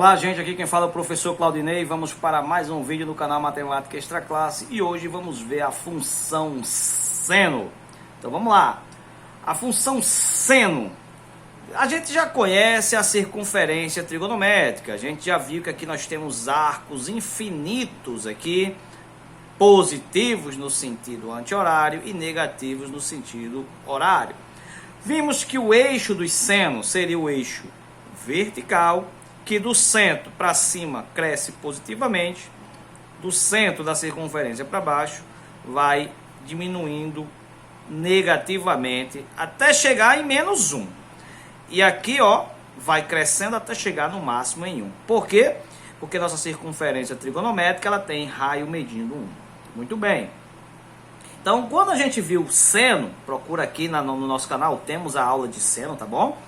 Olá, gente, aqui quem fala é o professor Claudinei. Vamos para mais um vídeo no canal Matemática Extra Classe e hoje vamos ver a função seno. Então vamos lá. A função seno. A gente já conhece a circunferência trigonométrica. A gente já viu que aqui nós temos arcos infinitos aqui, positivos no sentido anti-horário e negativos no sentido horário. Vimos que o eixo dos senos seria o eixo vertical, que do centro para cima cresce positivamente, do centro da circunferência para baixo vai diminuindo negativamente até chegar em menos 1. E aqui, ó, vai crescendo até chegar no máximo em 1. Por quê? Porque nossa circunferência trigonométrica ela tem raio medindo 1. Muito bem. Então, quando a gente viu seno, procura aqui no nosso canal, temos a aula de seno, tá bom?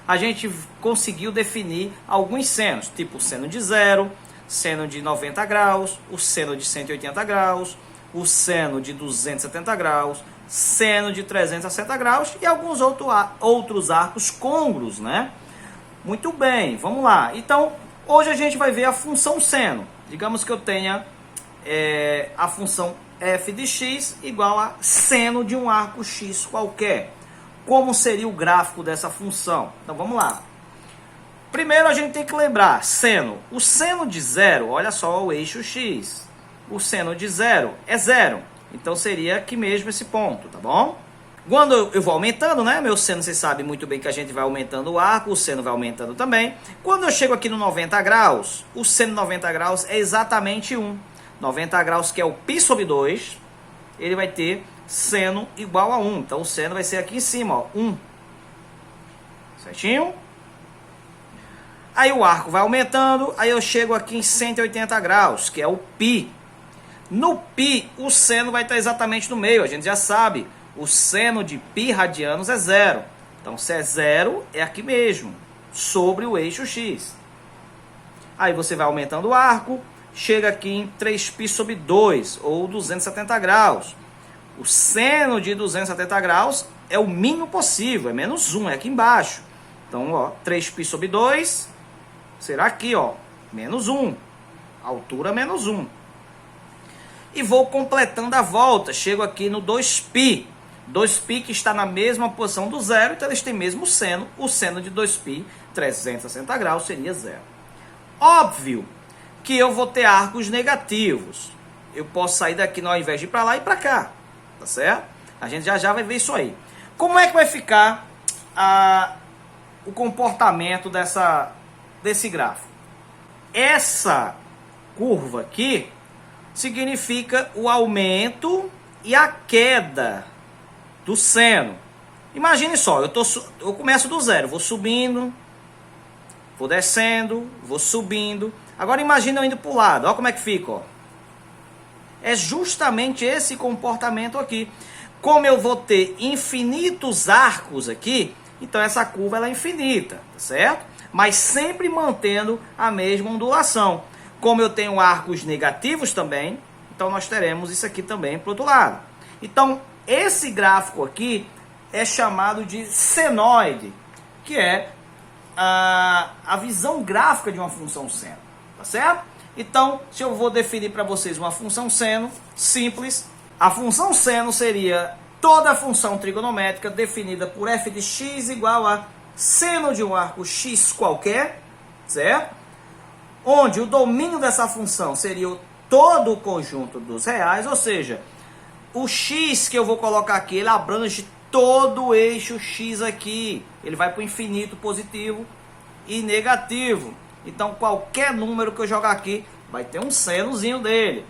A gente conseguiu definir alguns senos, tipo o seno de 0, seno de 90 graus, o seno de 180 graus, o seno de 270 graus, seno de 360 graus e alguns outros arcos côngruos, né? Muito bem, vamos lá. Então, hoje a gente vai ver a função seno. Digamos que eu tenha a função f de x igual a seno de um arco x qualquer. Como seria o gráfico dessa função? Então vamos lá. Primeiro a gente tem que lembrar, seno. O seno de 0, olha só o eixo x. O seno de 0 é 0. Então seria aqui mesmo esse ponto, tá bom? Quando eu vou aumentando, né? Meu seno, vocês sabem muito bem que a gente vai aumentando o arco, o seno vai aumentando também. Quando eu chego aqui no 90 graus, o seno 90 graus é exatamente 1. 90 graus, que é o π sobre 2, ele vai ter seno igual a 1. Então o seno vai ser aqui em cima, ó, 1. Certinho? Aí o arco vai aumentando, aí eu chego aqui em 180 graus, que é o π. No π, o seno vai estar exatamente no meio, a gente já sabe. O seno de π radianos é 0. Então se é 0, é aqui mesmo, sobre o eixo x. Aí você vai aumentando o arco, chega aqui em 3π sobre 2, ou 270 graus. O seno de 270 graus é o mínimo possível, é menos 1, é aqui embaixo. Então, ó, 3π sobre 2 será aqui, ó, menos 1. Altura menos 1. E vou completando a volta, chego aqui no 2π. 2π que está na mesma posição do zero, então eles têm mesmo seno. O seno de 2π, 360 graus, seria 0. Óbvio que eu vou ter arcos negativos. Eu posso sair daqui ao invés de ir para lá e para cá. Tá certo? A gente já vai ver isso aí. Como é que vai ficar o comportamento desse gráfico? Essa curva aqui significa o aumento e a queda do seno. Imagine só, eu começo do zero, vou subindo, vou descendo, vou subindo. Agora imagine eu indo para o lado, olha como é que fica, ó. É justamente esse comportamento aqui. Como eu vou ter infinitos arcos aqui, então essa curva ela é infinita, tá certo? Mas sempre mantendo a mesma ondulação. Como eu tenho arcos negativos também, então nós teremos isso aqui também para o outro lado. Então, esse gráfico aqui é chamado de senoide, que é a visão gráfica de uma função seno, tá certo? Então, se eu vou definir para vocês uma função seno simples, a função seno seria toda a função trigonométrica definida por f de x igual a seno de um arco x qualquer, certo? Onde o domínio dessa função seria todo o conjunto dos reais, ou seja, o x que eu vou colocar aqui, ele abrange todo o eixo x aqui. Ele vai para o infinito positivo e negativo. Então, qualquer número que eu jogar aqui vai ter um senozinho dele.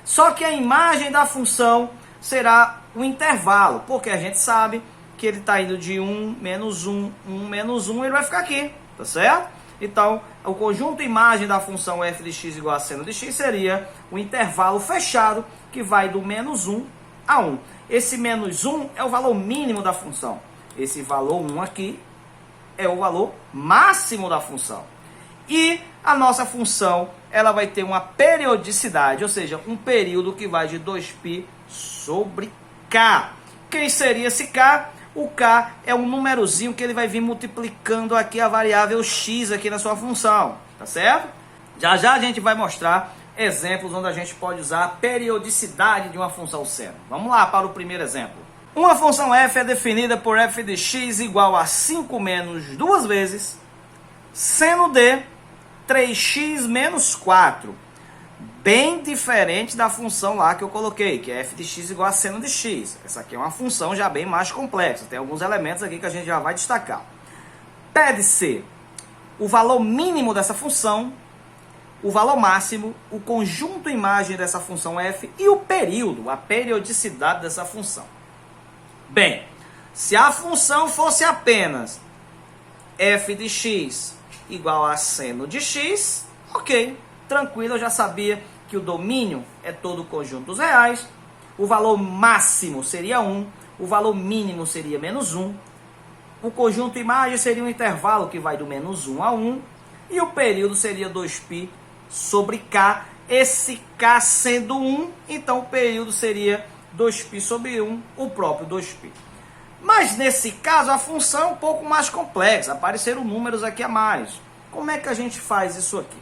Só que a imagem da função será o intervalo, porque a gente sabe que ele está indo de 1, menos 1, 1, menos 1, ele vai ficar aqui, tá certo? Então, o conjunto imagem da função f de x igual a seno de x seria o intervalo fechado, que vai do menos 1 a 1. Esse menos 1 é o valor mínimo da função. Esse valor 1 aqui é o valor máximo da função. E a nossa função, ela vai ter uma periodicidade, ou seja, um período que vai de 2π sobre k. Quem seria esse k? O k é um númerozinho que ele vai vir multiplicando aqui a variável x aqui na sua função. tá certo? Já já a gente vai mostrar exemplos onde a gente pode usar a periodicidade de uma função seno. Vamos lá para o primeiro exemplo. Uma função f é definida por f de x igual a 5 menos 2 vezes seno de 3x menos 4. Bem diferente da função lá que eu coloquei, que é f de x igual a seno de x. Essa aqui é uma função já bem mais complexa. Tem alguns elementos aqui que a gente já vai destacar. Pede-se o valor mínimo dessa função, o valor máximo, o conjunto imagem dessa função f e o período, a periodicidade dessa função. Bem, se a função fosse apenas f de x igual a seno de x, ok, tranquilo, eu já sabia que o domínio é todo o conjunto dos reais, o valor máximo seria 1, o valor mínimo seria menos 1, o conjunto imagem seria um intervalo que vai do menos 1 a 1, e o período seria 2π sobre k, esse k sendo 1, então o período seria 2π sobre 1, o próprio 2π. Mas nesse caso a função é um pouco mais complexa, apareceram números aqui a mais. Como é que a gente faz isso aqui?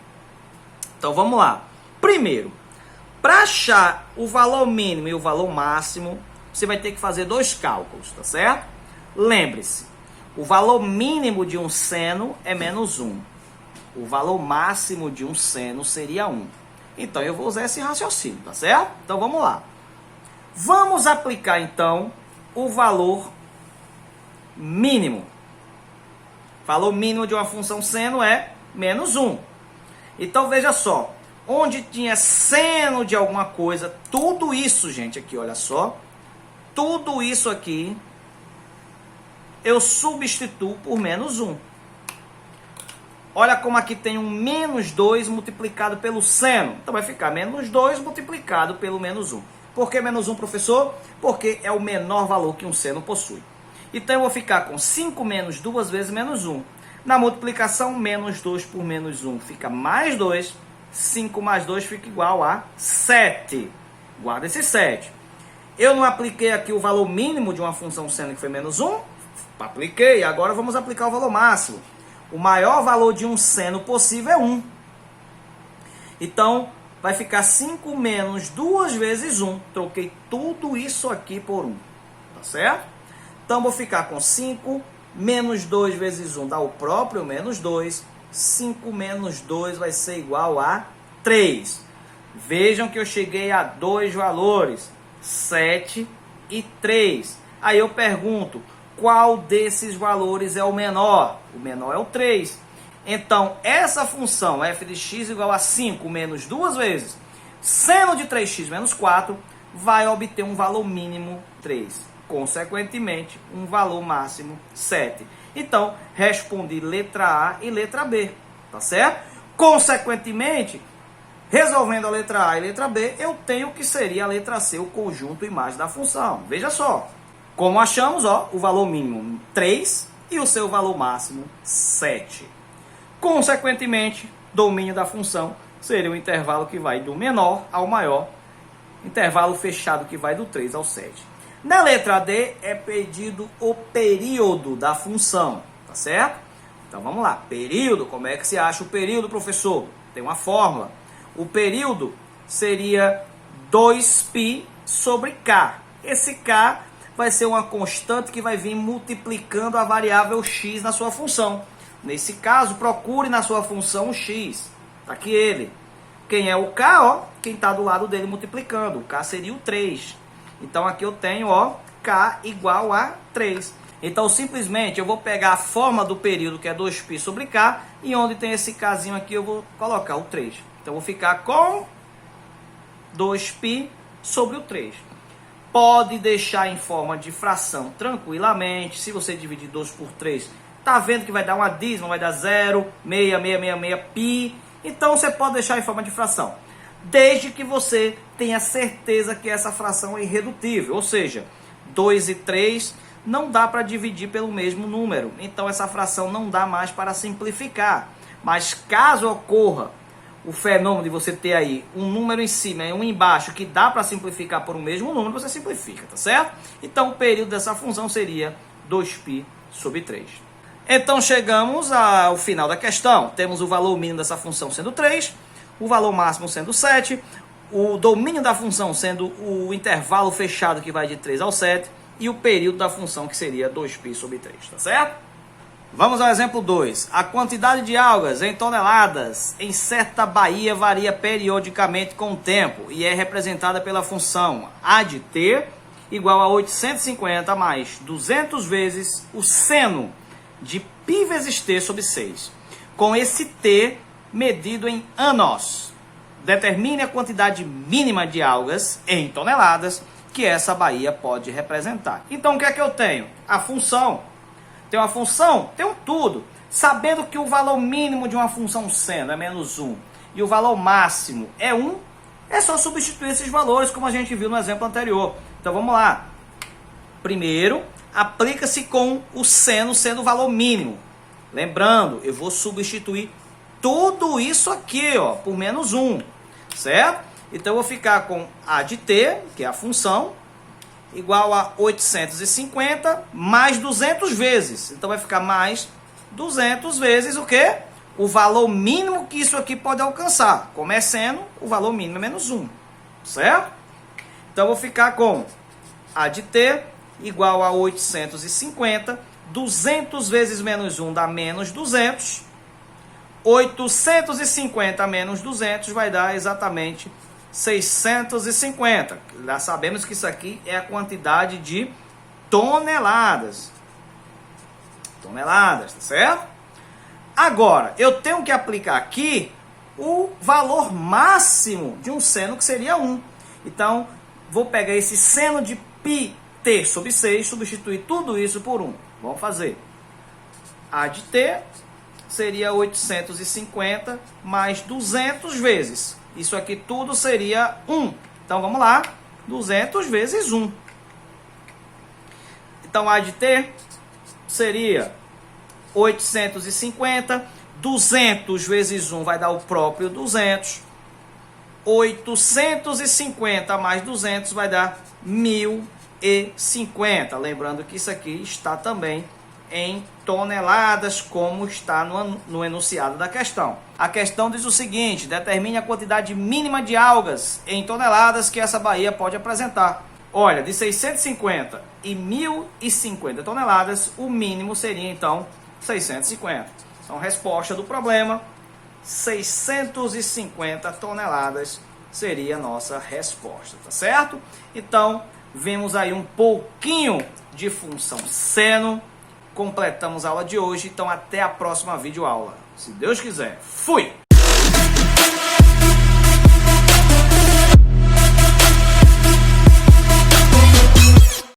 Então vamos lá. Primeiro, para achar o valor mínimo e o valor máximo, você vai ter que fazer dois cálculos, tá certo? Lembre-se, o valor mínimo de um seno é menos 1. O valor máximo de um seno seria 1. Então eu vou usar esse raciocínio, tá certo? Então vamos lá. Vamos aplicar então o valor mínimo. O valor mínimo de uma função seno é menos 1. Então veja só, onde tinha seno de alguma coisa, tudo isso, gente, aqui, olha só, tudo isso aqui eu substituo por menos 1. Olha como aqui tem um menos 2 multiplicado pelo seno. Então vai ficar menos 2 multiplicado pelo menos 1. Por que menos 1, professor? Porque é o menor valor que um seno possui. Então eu vou ficar com 5 menos 2 vezes menos 1. Na multiplicação, menos 2 por menos 1 fica mais 2. 5 mais 2 fica igual a 7. Guarda esse 7. Eu não apliquei aqui o valor mínimo de uma função seno que foi menos 1? Apliquei. Agora vamos aplicar o valor máximo. O maior valor de um seno possível é 1. Então, vai ficar 5 menos 2 vezes 1. Troquei tudo isso aqui por 1. Tá certo? Então, vou ficar com 5 menos 2 vezes 1 dá o próprio menos 2. 5 menos 2 vai ser igual a 3. Vejam que eu cheguei a dois valores, 7 e 3. Aí eu pergunto, qual desses valores é o menor? O menor é o 3. Então, essa função f de x igual a 5 menos 2 vezes seno de 3x menos 4 vai obter um valor mínimo 3. Consequentemente, um valor máximo 7. Então, respondi letra A e letra B, tá certo? Consequentemente, resolvendo a letra A e letra B, eu tenho o que seria a letra C, o conjunto imagem da função. Veja só, como achamos, ó, o valor mínimo 3 e o seu valor máximo 7. Consequentemente, domínio da função seria o intervalo que vai do menor ao maior, intervalo fechado que vai do 3 ao 7. Na letra D é pedido o período da função, tá certo? Então vamos lá, período, como é que se acha o período, professor? Tem uma fórmula. O período seria 2π sobre k. Esse k vai ser uma constante que vai vir multiplicando a variável x na sua função. Nesse caso, procure na sua função o x. Tá aqui ele. Quem é o k, ó? Quem está do lado dele multiplicando. O k seria o 3. Então aqui eu tenho, ó, k igual a 3. Então simplesmente eu vou pegar a forma do período que é 2π sobre k e onde tem esse kzinho aqui eu vou colocar o 3. Então eu vou ficar com 2π sobre o 3. Pode deixar em forma de fração tranquilamente. Se você dividir 2 por 3, tá vendo que vai dar uma dízima, vai dar 0,6666 π. Então você pode deixar em forma de fração, desde que você tenha certeza que essa fração é irredutível, ou seja, 2 e 3 não dá para dividir pelo mesmo número, então essa fração não dá mais para simplificar. Mas caso ocorra o fenômeno de você ter aí um número em cima e um embaixo que dá para simplificar por um mesmo número, você simplifica, tá certo? Então o período dessa função seria 2π sobre 3. Então chegamos ao final da questão. Temos o valor mínimo dessa função sendo 3, o valor máximo sendo 7, o domínio da função sendo o intervalo fechado que vai de 3 ao 7 e o período da função que seria 2π sobre 3, tá certo? Vamos ao exemplo 2. A quantidade de algas em toneladas em certa baía varia periodicamente com o tempo e é representada pela função A de t igual a 850 mais 200 vezes o seno de π vezes t sobre 6. Com esse t medido em anos, determine a quantidade mínima de algas em toneladas que essa baía pode representar. Então o que é que eu tenho? A função. Tem uma função? Tem um tudo. Sabendo que o valor mínimo de uma função seno é menos 1 e o valor máximo é 1, é só substituir esses valores como a gente viu no exemplo anterior. Então vamos lá. Primeiro, aplica-se com o seno sendo o valor mínimo. Lembrando, eu vou substituir tudo isso aqui, ó, por menos 1, certo? Então eu vou ficar com A de t, que é a função, igual a 850 mais 200 vezes. Então vai ficar mais 200 vezes o quê? O valor mínimo que isso aqui pode alcançar. Como é seno, o valor mínimo é menos 1, certo? Então eu vou ficar com A de t igual a 850, 200 vezes menos 1 dá menos 200, 850 menos 200 vai dar exatamente 650. Já sabemos que isso aqui é a quantidade de toneladas. Toneladas, tá certo? Agora, eu tenho que aplicar aqui o valor máximo de um seno, que seria 1. Então, vou pegar esse seno de πt sobre 6, substituir tudo isso por 1. Vamos fazer. A de t seria 850 mais 200 vezes. Isso aqui tudo seria 1. Então, vamos lá. 200 vezes 1. Então, A de t seria 850. 200 vezes 1 vai dar o próprio 200. 850 mais 200 vai dar 1050. Lembrando que isso aqui está também em toneladas, como está no enunciado da questão. A questão diz o seguinte: determine a quantidade mínima de algas em toneladas que essa baía pode apresentar. Olha, de 650 e 1050 toneladas, o mínimo seria então 650. Então, resposta do problema, 650 toneladas seria a nossa resposta, tá certo? Então, vimos aí um pouquinho de função seno. Completamos a aula de hoje, então até a próxima videoaula. Se Deus quiser. Fui!